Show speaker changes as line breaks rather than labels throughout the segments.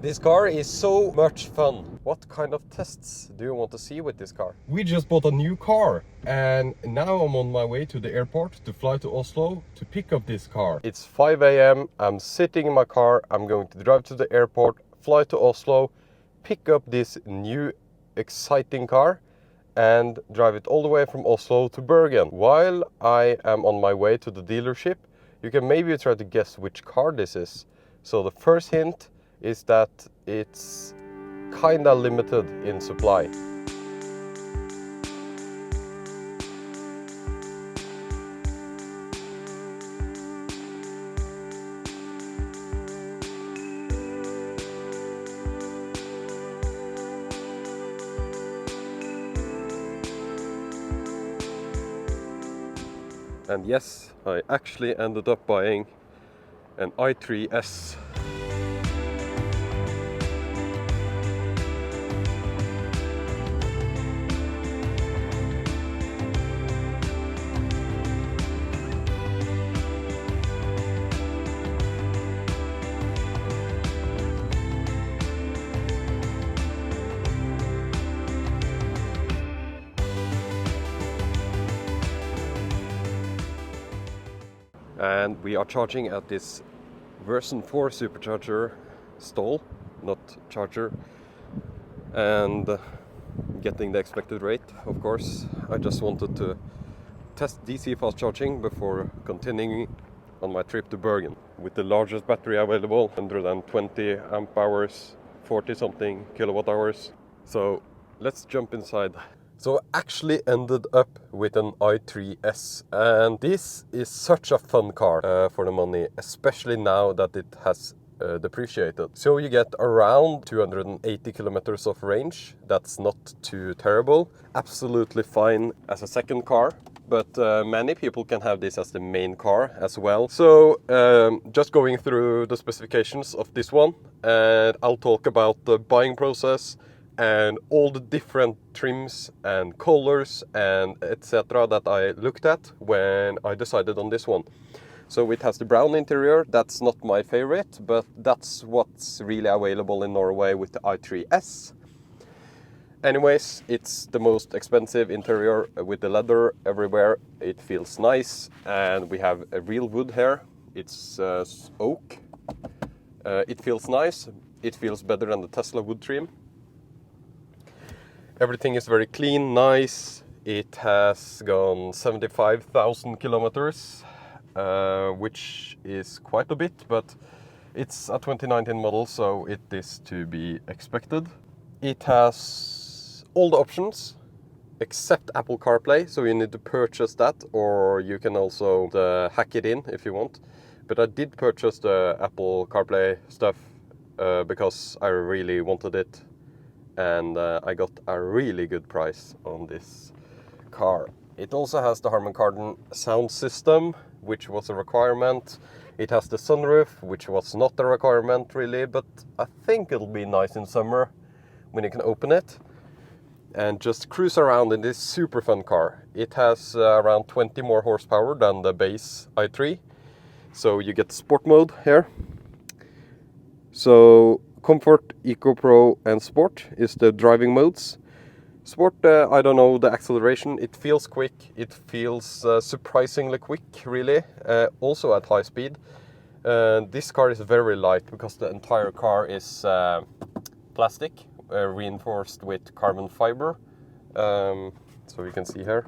This car is so much fun. What kind of tests do you want to see with this car? We just bought a new car and now I'm on my way to the airport to fly to Oslo to pick up this car. It's 5 a.m. I'm sitting in my car. I'm going to drive to the airport, fly to Oslo, pick up this new exciting car and drive it all the way from Oslo to Bergen. While I am on my way to the dealership, you can maybe try to guess which car this is. So the first hint is that it's kinda limited in supply. And yes, I actually ended up buying an i3S. And we are charging at this version 4 supercharger stall, not charger, and getting the expected rate, of course. I just wanted to test DC fast charging before continuing on my trip to Bergen. With the largest battery available, 120 amp hours, 40 something kilowatt hours. So let's jump inside. So I actually ended up with an i3S, and this is such a fun car for the money, especially now that it has depreciated. So you get around 280 kilometers of range. That's not too terrible. Absolutely fine as a second car, but many people can have this as the main car as well. So just going through the specifications of this one, and I'll talk about the buying process and all the different trims and colors and etc. that I looked at when I decided on this one. So it has the brown interior. That's not my favorite, but that's what's really available in Norway with the i3S. Anyways, it's the most expensive interior with the leather everywhere. It feels nice, and we have a real wood here. It's oak. It feels nice. It feels better than the Tesla wood trim. Everything is very clean, nice. It has gone 75,000 kilometers, which is quite a bit, but it's a 2019 model, so it is to be expected. It has all the options except Apple CarPlay, so you need to purchase that, or you can also hack it in if you want. But I did purchase the Apple CarPlay stuff because I really wanted it. And I got a really good price on this car. It also has the Harman Kardon sound system, which was a requirement. It has the sunroof, which was not a requirement really, but I think it'll be nice in summer when you can open it and just cruise around in this super fun car. It has around 20 more horsepower than the base i3. So you get sport mode here. So Comfort, Eco Pro and Sport is the driving modes. Sport, I don't know the acceleration. It feels quick. It feels surprisingly quick, really. Also at high speed. This car is very light because the entire car is plastic, reinforced with carbon fiber. So you can see here.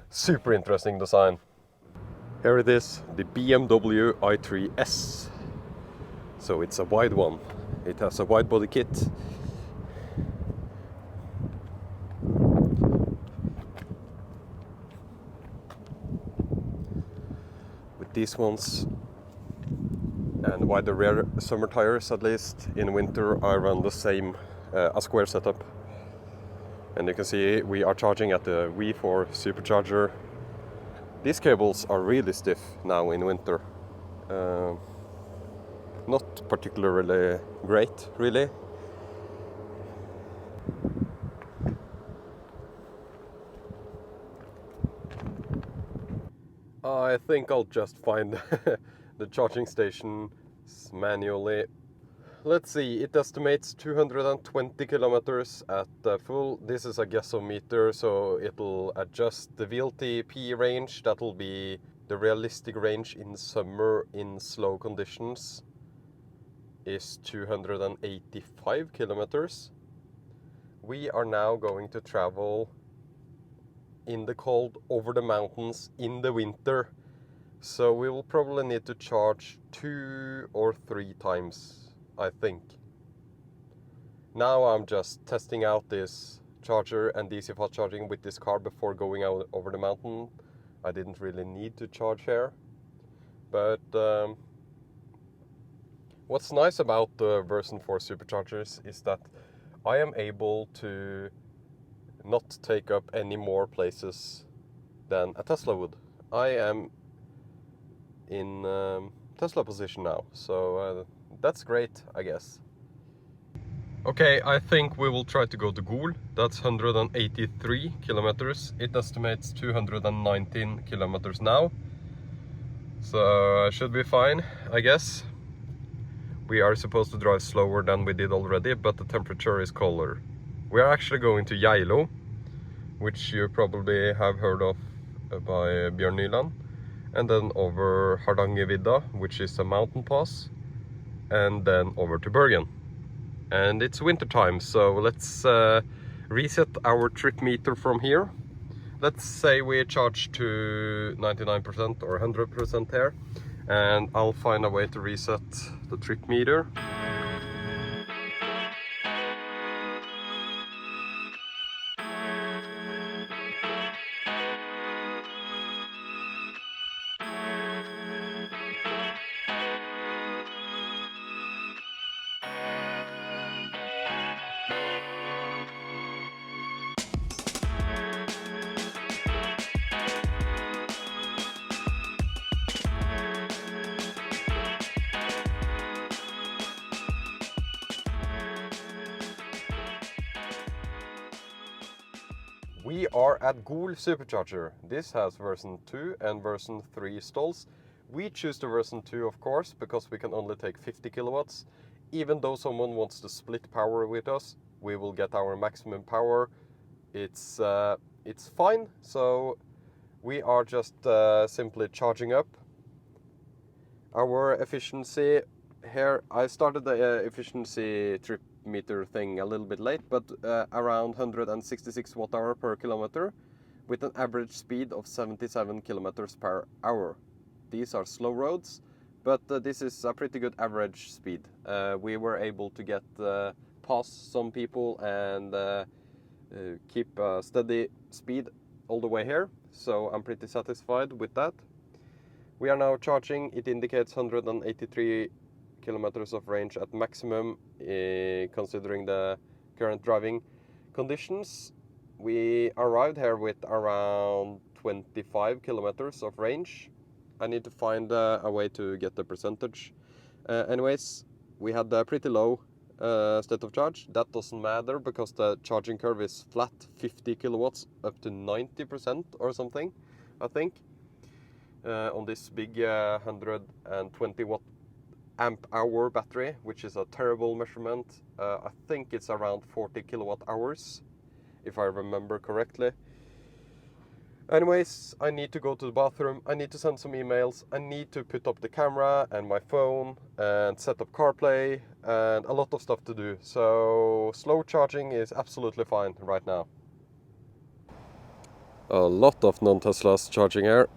Super interesting design. Here it is, the BMW i3S. So it's a wide one. It has a wide body kit. With these ones and wider rear summer tires, at least. In winter I run the same, a square setup. And you can see we are charging at the V4 supercharger. These cables are really stiff now in winter. Not particularly great, really. I think I'll just find the charging station manually. Let's see, it estimates 220 kilometers at full. This is a gasometer, so it'll adjust the VLTP range. That'll be the realistic range in summer in slow conditions is 285 kilometers. We are now going to travel in the cold over the mountains in the winter. So we will probably need to charge 2 or 3 times, I think. Now I'm just testing out this charger and DC fast charging with this car before going out over the mountain. I didn't really need to charge here. But what's nice about the version 4 superchargers is that I am able to not take up any more places than a Tesla would. I am in Tesla position now, so that's great, I guess. Okay, I think we will try to go to Gol. That's 183 kilometers. It estimates 219 kilometers now, so should be fine, I guess. We are supposed to drive slower than we did already, but the temperature is colder. We are actually going to Geilo, which you probably have heard of by Bjørn Nyland, and then over Hardangervidda, which is a mountain pass, and then over to Bergen. And it's winter time, so let's reset our trip meter from here. Let's say we charge to 99% or 100% here, and I'll find a way to reset the trip meter. We are at Gol Supercharger. This has version 2 and version 3 stalls. We choose the version 2, of course, because we can only take 50 kilowatts. Even though someone wants to split power with us, we will get our maximum power. It's fine, so we are just simply charging up. Our efficiency here, I started the efficiency trip meter thing a little bit late, but around 166 watt-hour per kilometer with an average speed of 77 kilometers per hour. These are slow roads, but this is a pretty good average speed. We were able to get past some people and keep a steady speed all the way here, so I'm pretty satisfied with that. We are now charging. It indicates 183 kilometers of range at maximum, considering the current driving conditions. We arrived here with around 25 kilometers of range. I need to find a way to get the percentage. Anyways, we had a pretty low state of charge. That doesn't matter because the charging curve is flat, 50 kilowatts up to 90% or something, I think. On this big 120 watt amp hour battery, which is a terrible measurement. I think it's around 40 kilowatt hours, if I remember correctly. Anyways, I need to go to the bathroom, I need to send some emails, I need to put up the camera and my phone and set up CarPlay and a lot of stuff to do. So slow charging is absolutely fine right now. A lot of non-Teslas charging here.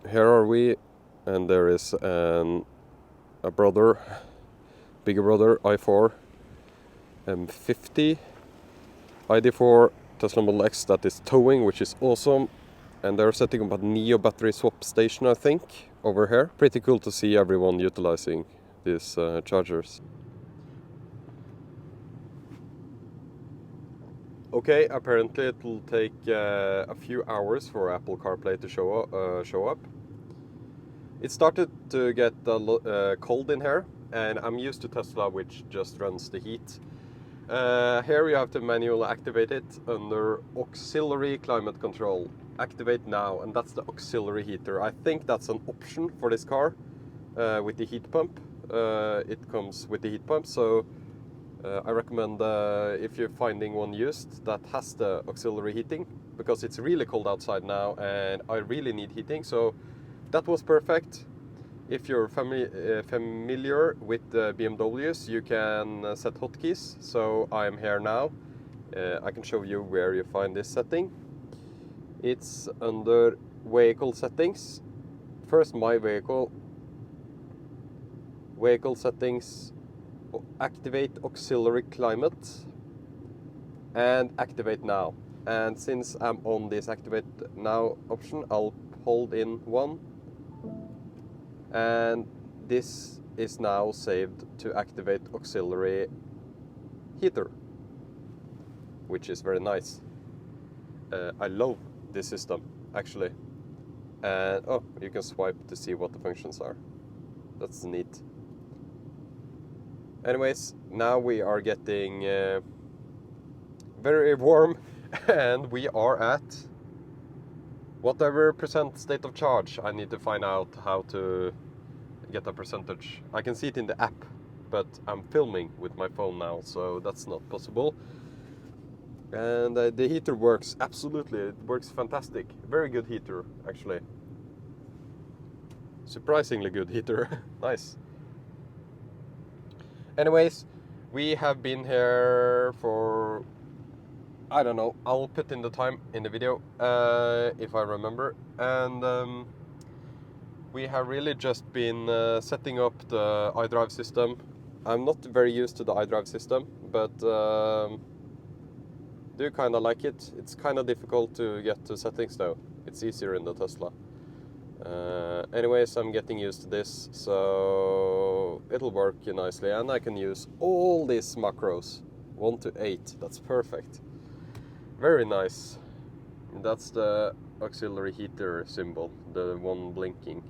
Here are we, and there is a bigger brother, i4 M50, ID4 Tesla Model X that is towing, which is awesome. And they're setting up a Neo battery swap station, I think, over here. Pretty cool to see everyone utilizing these chargers. Okay, apparently it will take a few hours for Apple CarPlay to show up. It started to get cold in here, and I'm used to Tesla, which just runs the heat. Here you have to manually activate it under auxiliary climate control. Activate now, and that's the auxiliary heater. I think that's an option for this car. with the heat pump. It comes with the heat pump, so I recommend if you're finding one used that has the auxiliary heating, because it's really cold outside now and I really need heating, so that was perfect. If you're familiar with BMWs, you can set hotkeys, so I'm here now. I can show you where you find this setting. It's under vehicle settings. First, my vehicle settings, activate auxiliary climate and activate now. And since I'm on this activate now option, I'll hold in 1, and this is now saved to activate auxiliary heater, which is very nice. I love this system actually. And oh, you can swipe to see what the functions are. That's neat. Anyways, now we are getting very warm and we are at whatever percent state of charge. I need to find out how to get a percentage. I can see it in the app, but I'm filming with my phone now, so that's not possible. And the heater works absolutely, it works fantastic. Very good heater actually. Surprisingly good heater. Nice. Anyways, we have been here for, I don't know, I'll put in the time in the video if I remember. And we have really just been setting up the iDrive system. I'm not very used to the iDrive system, but do kind of like it. It's kind of difficult to get to settings though. It's easier in the Tesla. Anyways, I'm getting used to this, so it'll work nicely, and I can use all these macros, 1 to 8. That's perfect. Very nice. That's the auxiliary heater symbol, the one blinking.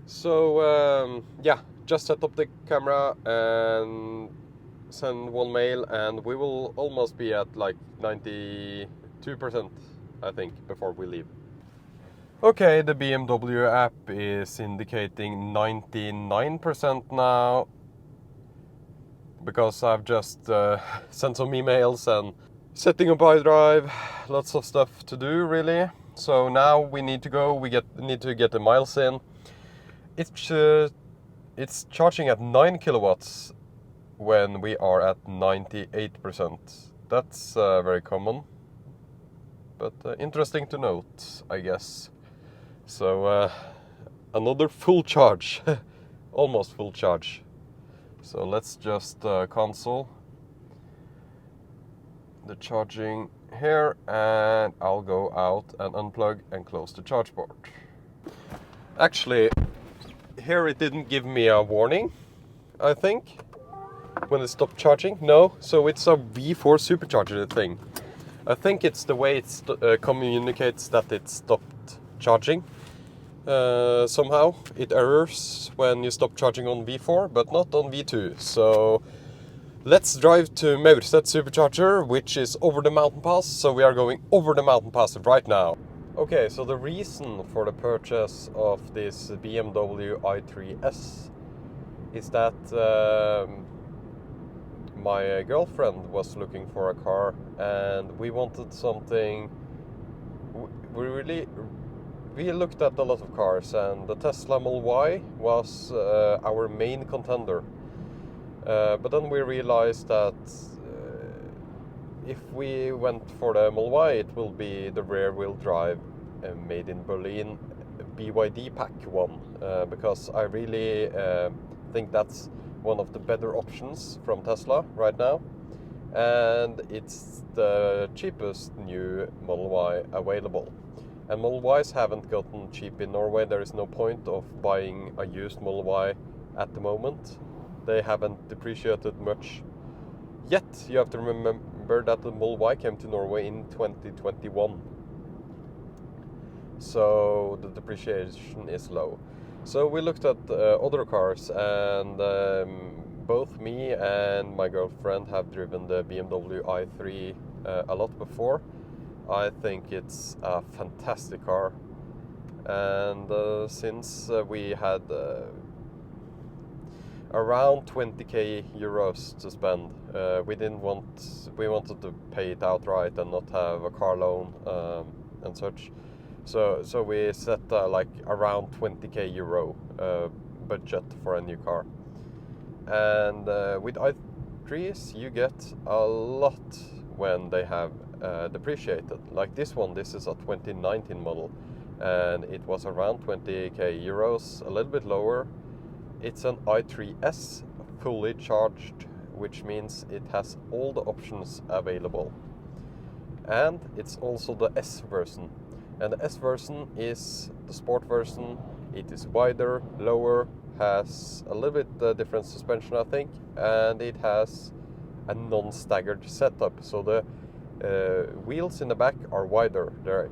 So yeah, just set up the camera and send one mail, and we will almost be at like 92%, I think, before we leave. Okay, the BMW app is indicating 99% now, because I've just sent some emails and setting up iDrive, lots of stuff to do really. So now we need to go, need to get the miles in. It's charging at 9 kilowatts when we are at 98%. That's very common, but interesting to note, I guess. So another full charge, almost full charge. So let's just cancel the charging here, and I'll go out and unplug and close the charge port. Actually, here it didn't give me a warning, I think, when it stopped charging. No, so it's a V4 supercharger thing. I think it's the way it communicates that it stopped charging. Somehow it errors when you stop charging on V4, but not on V2. So let's drive to Maurset supercharger, which is over the mountain pass. So we are going over the mountain pass right now. Okay, so the reason for the purchase of this BMW i3S is that my girlfriend was looking for a car, and we wanted something. We looked at a lot of cars, and the Tesla Model Y was our main contender. But then we realized that if we went for the Model Y, it will be the rear-wheel drive made in Berlin BYD pack one, because I really think that's one of the better options from Tesla right now, and it's the cheapest new Model Y available. And Model Ys haven't gotten cheap in Norway. There is no point of buying a used Model Y at the moment. They haven't depreciated much yet. You have to remember that the Model Y came to Norway in 2021. So the depreciation is low. So we looked at other cars, and both me and my girlfriend have driven the BMW i3 a lot before. I think it's a fantastic car. And since we had around 20k euros to spend, we wanted to pay it outright and not have a car loan and such. So we set like around 20k euro budget for a new car. And with i3s you get a lot when they have depreciated. Like this one, this is a 2019 model, and it was around 20k euros, a little bit lower. It's an i3s fully charged, which means it has all the options available. And it's also the S version. And the S version is the sport version. It is wider, lower, has a little bit different suspension, I think, and it has a non-staggered setup. So the wheels in the back are wider.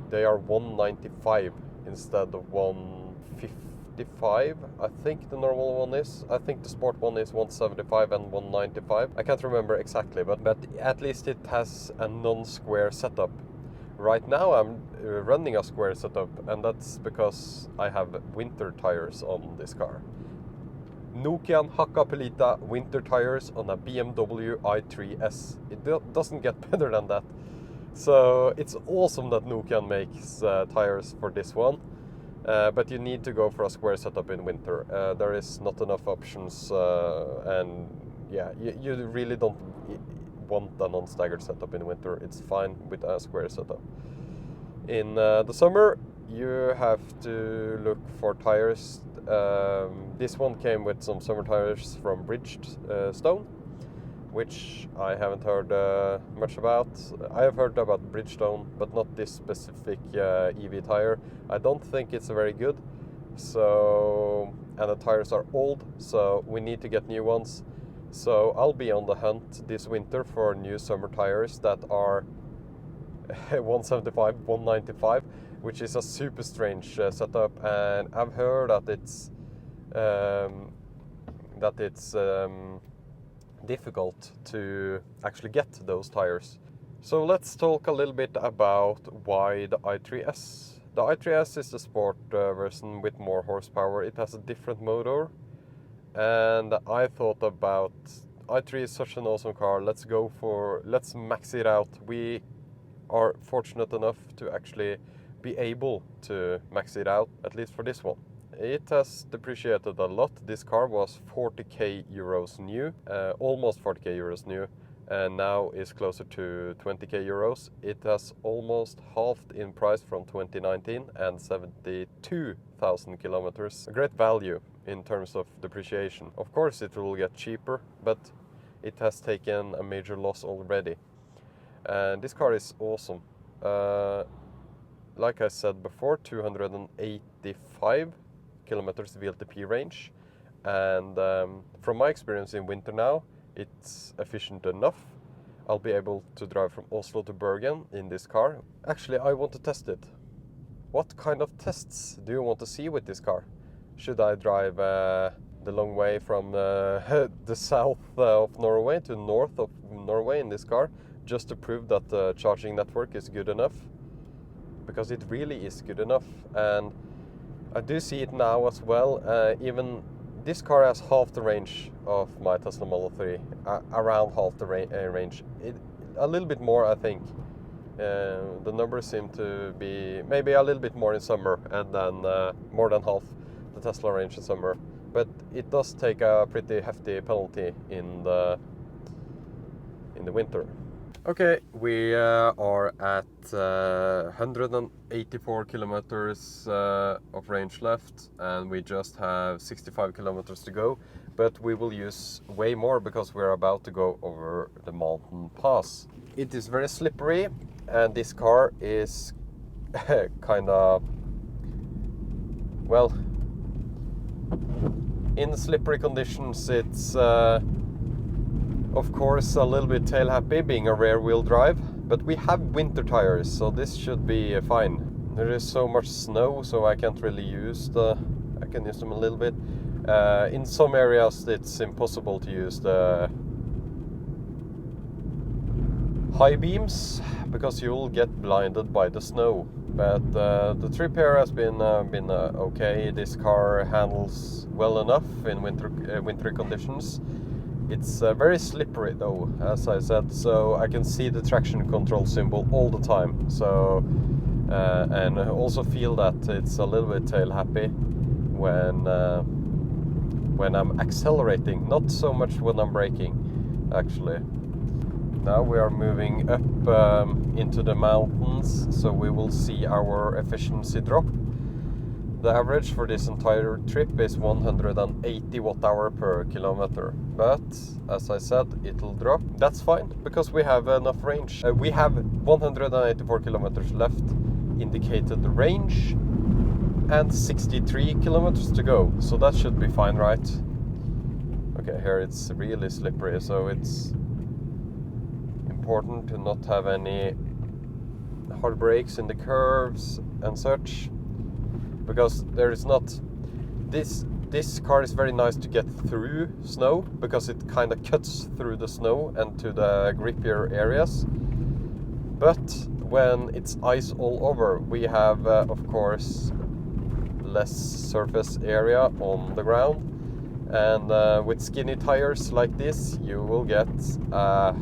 They are 195 instead of 155. I think the normal one is. I think the sport one is 175 and 195. I can't remember exactly, but at least it has a non-square setup. Right now I'm running a square setup, and that's because I have winter tires on this car. Nokian Hakkapeliitta winter tires on a BMW i3s. It doesn't get better than that. So it's awesome that Nokian makes tires for this one. But you need to go for a square setup in winter. There is not enough options, and yeah, you really don't want a non-staggered setup in winter. It's fine with a square setup. In the summer, you have to look for tires. This one came with some summer tires from Bridgestone, which I haven't heard much about. I have heard about Bridgestone, but not this specific EV tire. I don't think it's very good. So, and the tires are old, so we need to get new ones. So I'll be on the hunt this winter for new summer tires that are 175, 195, which is a super strange setup. And I've heard that it's difficult to actually get those tires. So let's talk a little bit about why the i3s. The i3s is the sport version with more horsepower. It has a different motor, and I thought about i3 is such an awesome car. Let's max it out. We are fortunate enough to actually be able to max it out, at least for this one. It has depreciated a lot. This car was 40k euros new, almost 40k euros new, and now is closer to 20k euros. It has almost halved in price from 2019 and 72,000 kilometers. A great value in terms of depreciation. Of course it will get cheaper, but it has taken a major loss already. And this car is awesome. Like I said before, 285 kilometers VLTP range, and from my experience in winter now, it's efficient enough. I'll be able to drive from Oslo to Bergen in this car. Actually, I want to test it. What kind of tests do you want to see with this car? Should I drive the long way from the south of Norway to north of Norway in this car, just to prove that the charging network is good enough? Because it really is good enough, and I do see it now as well. Even this car has half the range of my Tesla Model 3, around half the range. A little bit more, I think. The numbers seem to be maybe a little bit more in summer, and then more than half the Tesla range in summer. But it does take a pretty hefty penalty in the winter. Okay, we are at 184 kilometers of range left, and we just have 65 kilometers to go, but we will use way more because we're about to go over the mountain pass. It is very slippery, and this car is kind of, well, in slippery conditions it's of course a little bit tail happy being a rear wheel drive, but we have winter tires, so this should be fine. There is so much snow, so I can't really use I can use them a little bit. In some areas it's impossible to use the high beams because you'll get blinded by the snow. But the trip here has been okay. This car handles well enough in wintry conditions. It's very slippery though, as I said, so I can see the traction control symbol all the time. So and I also feel that it's a little bit tail happy when I'm accelerating, not so much when I'm braking, actually. Now we are moving up into the mountains, so we will see our efficiency drop. The average for this entire trip is 180 watt-hour per kilometer. But, as I said, it'll drop. That's fine, because we have enough range. We have 184 kilometers left indicated range and 63 kilometers to go. So that should be fine, right? Okay, here it's really slippery, so it's important to not have any hard brakes in the curves and such. Because there is not this car is very nice to get through snow because it kind of cuts through the snow and to the grippier areas. But when it's ice all over, we have of course less surface area on the ground, and with skinny tires like this you will get a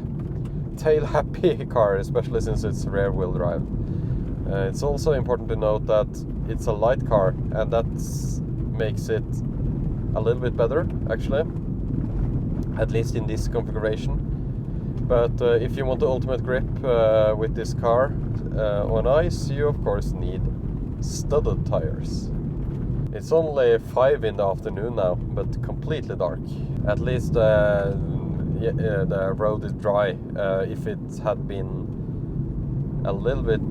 tail happy car, especially since it's rear wheel drive. It's also important to note that it's a light car, and that makes it a little bit better, actually, at least in this configuration. But if you want the ultimate grip with this car on ice, you of course need studded tires. It's only 5 in the afternoon now, but completely dark. At least the road is dry. If it had been a little bit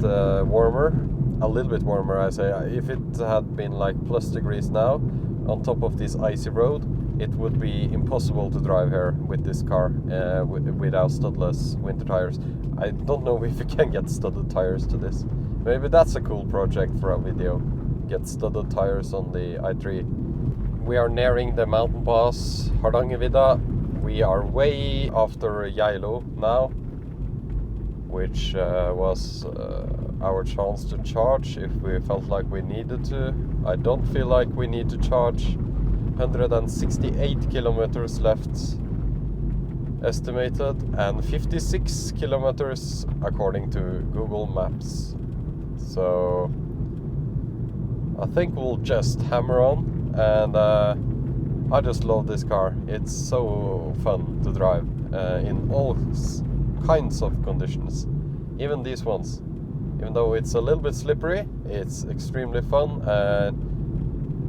warmer I say, if it had been like plus degrees now on top of this icy road, it would be impossible to drive here with this car without studless winter tires. I don't know if you can get studded tires to this. Maybe that's a cool project for a video, get studded tires on the I3. We are nearing the mountain pass Hardangervidda. We are way after Geilo now, which was our chance to charge if we felt like we needed to. I don't feel like we need to charge. 168 kilometers left estimated, and 56 kilometers according to Google Maps. So I think we'll just hammer on, and I just love this car. It's so fun to drive in all kinds of conditions, even these ones. Even though it's a little bit slippery, it's extremely fun, and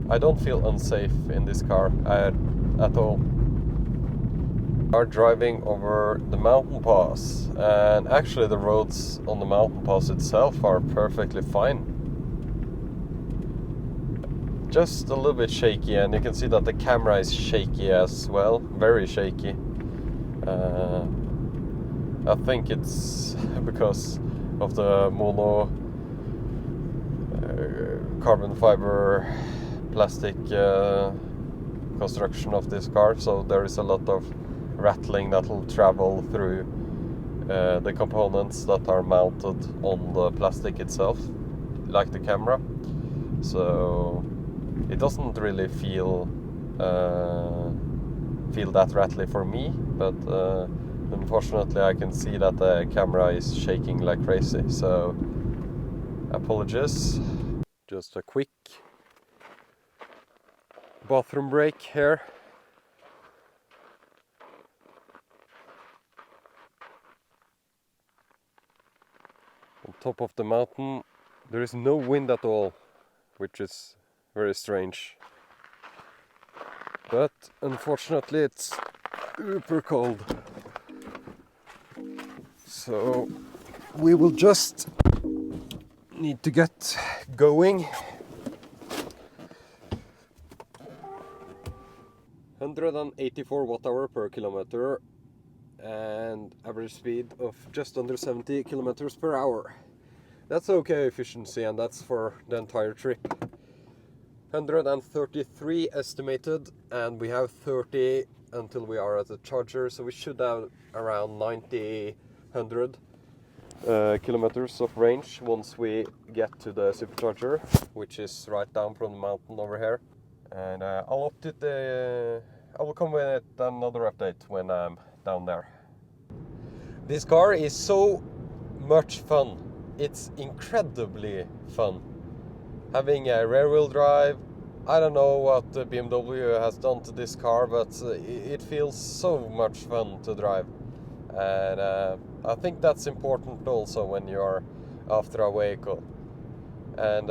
I don't feel unsafe in this car at all. We are driving over the mountain pass, and actually the roads on the mountain pass itself are perfectly fine. Just a little bit shaky, and you can see that the camera is shaky as well, very shaky. I think it's because of the mono carbon fiber plastic construction of this car, so there is a lot of rattling that will travel through the components that are mounted on the plastic itself, like the camera. So it doesn't really feel that rattly for me, but unfortunately I can see that the camera is shaking like crazy, so apologies. Just a quick bathroom break here. On top of the mountain there is no wind at all, which is very strange. But unfortunately it's super cold. So we will just need to get going. 184 watt-hour per kilometer and average speed of just under 70 kilometers per hour. That's okay efficiency, and that's for the entire trip. 133 estimated, and we have 30 until we are at the charger, so we should have around 90, 100 kilometers of range once we get to the supercharger, which is right down from the mountain over here. And I will come with another update when I'm down there. This car is so much fun. It's incredibly fun. Having a rear wheel drive, I don't know what the BMW has done to this car, but it feels so much fun to drive. And I think that's important also when you're after a vehicle. And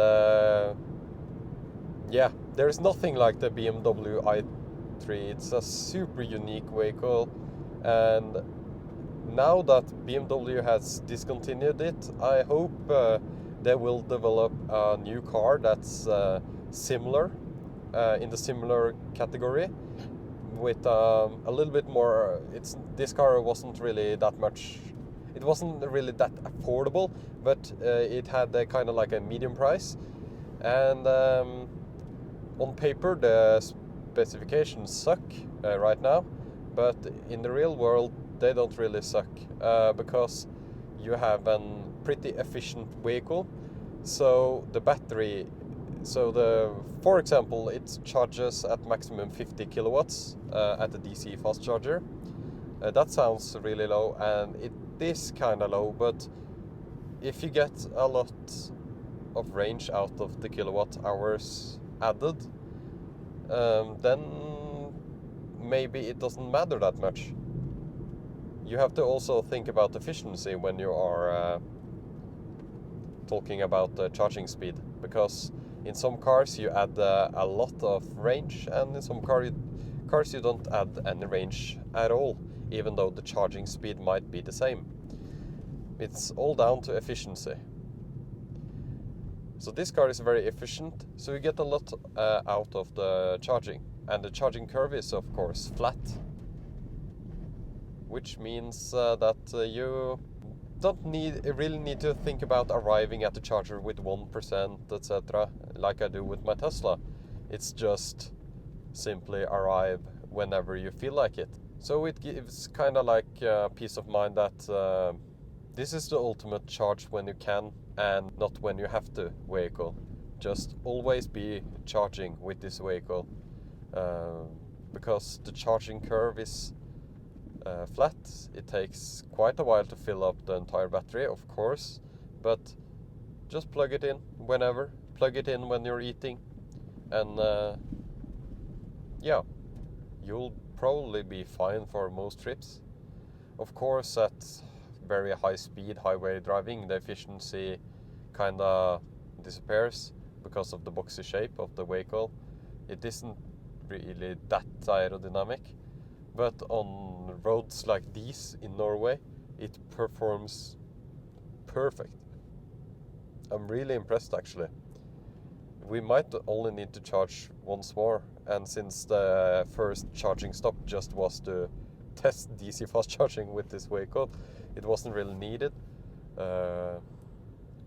yeah, there's nothing like the BMW i3. It's a super unique vehicle, and now that BMW has discontinued it, I hope they will develop a new car that's similar, in the similar category, with a little bit more. This car wasn't really that much. It wasn't really that affordable, but it had a kind of like a medium price, and on paper the specifications suck right now, but in the real world they don't really suck, because you have a pretty efficient vehicle. So the battery, for example, it charges at maximum 50 kilowatts at the DC fast charger. That sounds really low, and it is kind of low, but if you get a lot of range out of the kilowatt hours added, then maybe it doesn't matter that much. You have to also think about efficiency when you are talking about charging speed, because in some cars you add a lot of range, and in some cars you don't add any range at all, even though the charging speed might be the same. It's all down to efficiency. So this car is very efficient, so you get a lot out of the charging, and the charging curve is of course flat, which means that you don't really need to think about arriving at the charger with 1%, etc., like I do with my Tesla. It's just simply arrive whenever you feel like it. So it gives kind of like peace of mind that this is the ultimate charge when you can and not when you have to vehicle. Just always be charging with this vehicle, because the charging curve is flat. It takes quite a while to fill up the entire battery, of course, but just plug it in whenever. Plug it in when you're eating, and yeah, you'll probably be fine for most trips. Of course, at very high speed highway driving, the efficiency kinda disappears because of the boxy shape of the vehicle. It isn't really that aerodynamic, but on roads like these in Norway, it performs perfect. I'm really impressed, actually. We might only need to charge once more, and since the first charging stop just was to test DC fast charging with this vehicle, it wasn't really needed.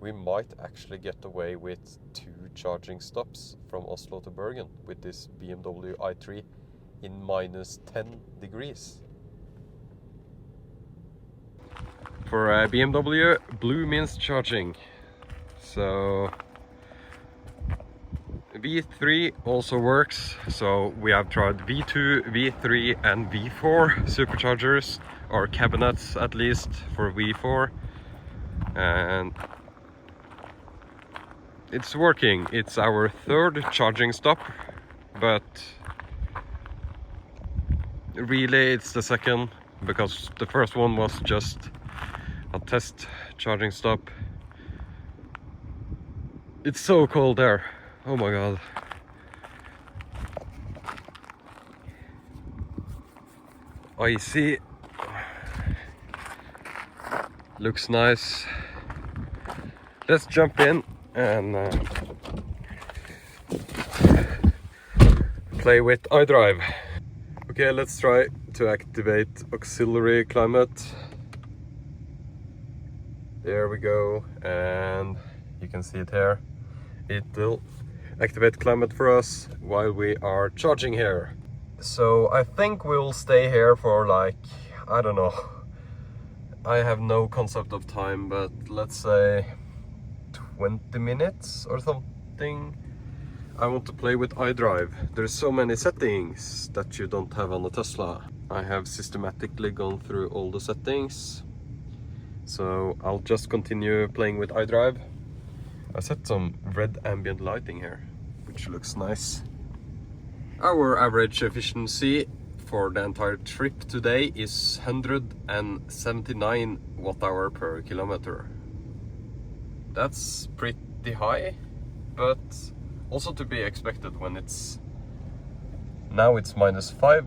We might actually get away with 2 charging stops from Oslo to Bergen with this BMW i3 in minus 10 degrees. For a BMW, blue means charging. So V3 also works. So we have tried V2, V3 and V4 superchargers, or cabinets at least, for V4. And it's working. It's our 3rd charging stop, but really it's the 2nd, because the first one was just a test charging stop. It's so cold there. Oh my god. Icy. Looks nice. Let's jump in and play with iDrive. Okay, let's try to activate auxiliary climate. There we go, and you can see it here. It will activate climate for us while we are charging here. So I think we'll stay here for like, I don't know, I have no concept of time, but let's say 20 minutes or something. I want to play with iDrive. There's so many settings that you don't have on the Tesla. I have systematically gone through all the settings, so I'll just continue playing with iDrive. I set some red ambient lighting here, which looks nice. Our average efficiency for the entire trip today is 179 watt-hour per kilometer. That's pretty high, but also to be expected when now it's -5.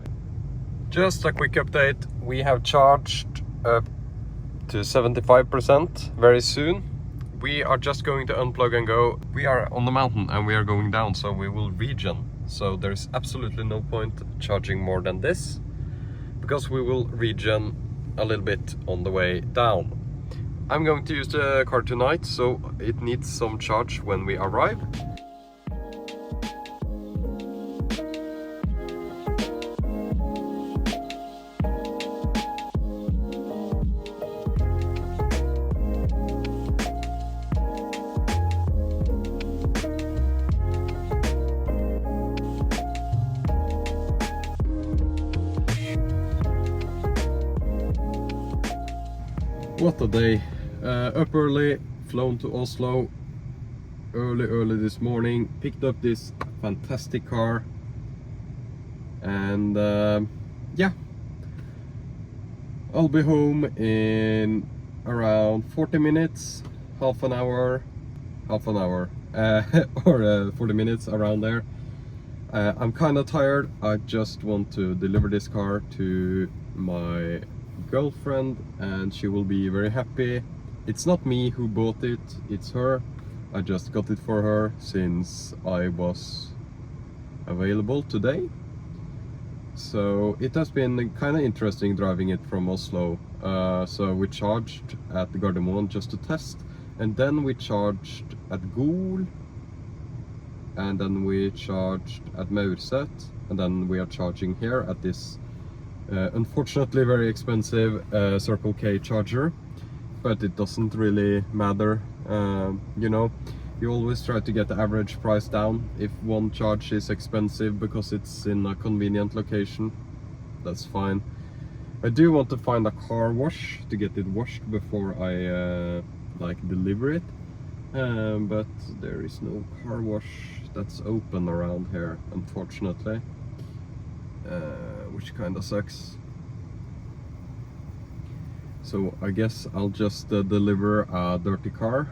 Just a quick update, we have charged up to 75% very soon. We are just going to unplug and go. We are on the mountain and we are going down, so we will regen. So there's absolutely no point charging more than this, because we will regen a little bit on the way down. I'm going to use the car tonight, so it needs some charge when we arrive. What a day. Up early, flown to Oslo early this morning, picked up this fantastic car, and yeah, I'll be home in around 40 minutes, half an hour, or 40 minutes, around there. I'm kind of tired. I just want to deliver this car to my girlfriend and she will be very happy. It's not me who bought it, it's her. I just got it for her since I was available today. So it has been kind of interesting driving it from Oslo. So we charged at the Gardermoen just to test, and then we charged at Gol, and then we charged at Maurset, and then we are charging here at this unfortunately very expensive Circle K charger. But it doesn't really matter, you know, you always try to get the average price down. If one charge is expensive because it's in a convenient location, that's fine. I do want to find a car wash to get it washed before I like deliver it, but there is no car wash that's open around here, unfortunately, which kind of sucks. So I guess I'll just deliver a dirty car,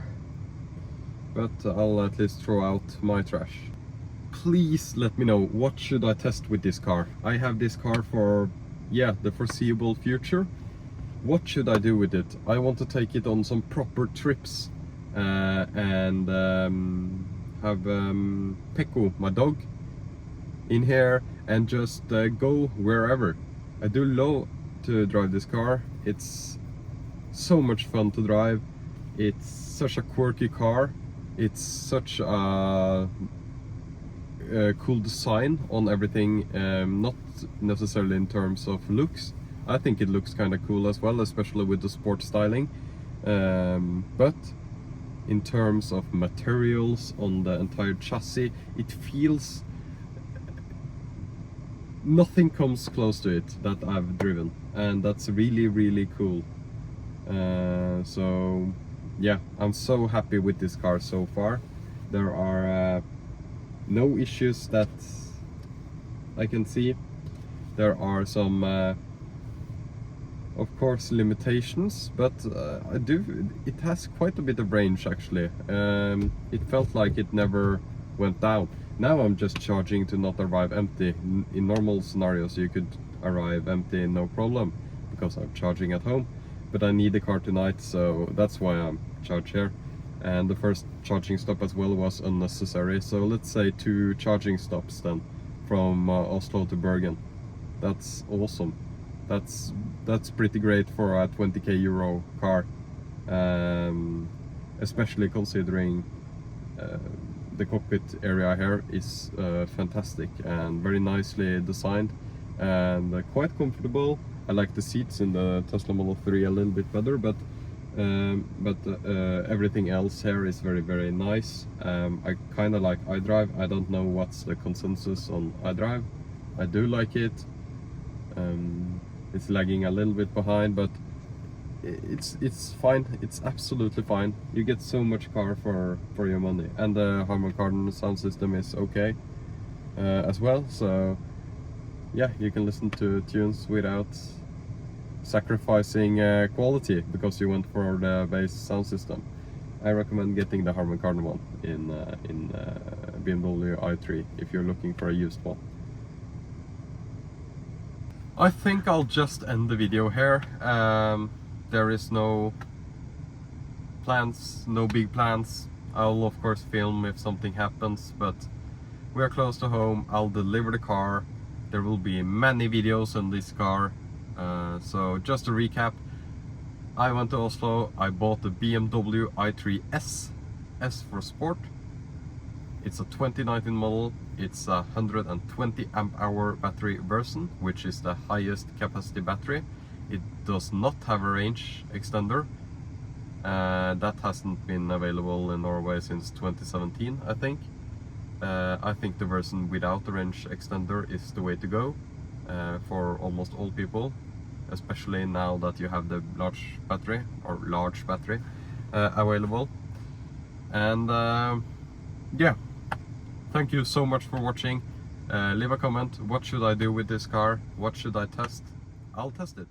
but I'll at least throw out my trash. Please let me know, what should I test with this car? I have this car for, yeah, the foreseeable future. What should I do with it? I want to take it on some proper trips and have Pekko, my dog, in here and just go wherever. I do love to drive this car. It's so much fun to drive. It's such a quirky car. It's such a cool design on everything, not necessarily in terms of looks. I think it looks kind of cool as well, especially with the sport styling, but in terms of materials on the entire chassis, it feels, nothing comes close to it that I've driven, and that's really cool. So yeah, I'm so happy with this car so far. There are no issues that I can see. There are some of course limitations, but it has quite a bit of range actually. It felt like it never went down. Now I'm just charging to not arrive empty. In normal scenarios you could arrive empty no problem, because I'm charging at home, but I need the car tonight, so that's why I'm charged here. And the first charging stop as well was unnecessary, so let's say 2 charging stops then from Oslo to Bergen. That's awesome. That's pretty great for a 20k euro car, especially considering the cockpit area here is fantastic and very nicely designed. and quite comfortable. I like the seats in the Tesla Model 3 a little bit better, but everything else here is very, very nice. I kind of like iDrive. I don't know what's the consensus on iDrive. I do like it. It's lagging a little bit behind, but it's fine. It's absolutely fine. You get so much car for your money, and the Harman Kardon sound system is okay as well. So yeah, you can listen to tunes without sacrificing quality because you went for the base sound system. I recommend getting the Harman Kardon one in BMW i3 if you're looking for a used one. I think I'll just end the video here. There is no plans, no big plans. I'll of course film if something happens, but we are close to home. I'll deliver the car. There will be many videos on this car. So just to recap, I went to Oslo, I bought the BMW i3 S for Sport. It's a 2019 model, it's a 120 amp hour battery version, which is the highest capacity battery. It does not have a range extender. That hasn't been available in Norway since 2017, I think. I think the version without the range extender is the way to go for almost all people, especially now that you have the large battery available. And yeah, thank you so much for watching. Leave a comment. What should I do with this car? What should I test? I'll test it.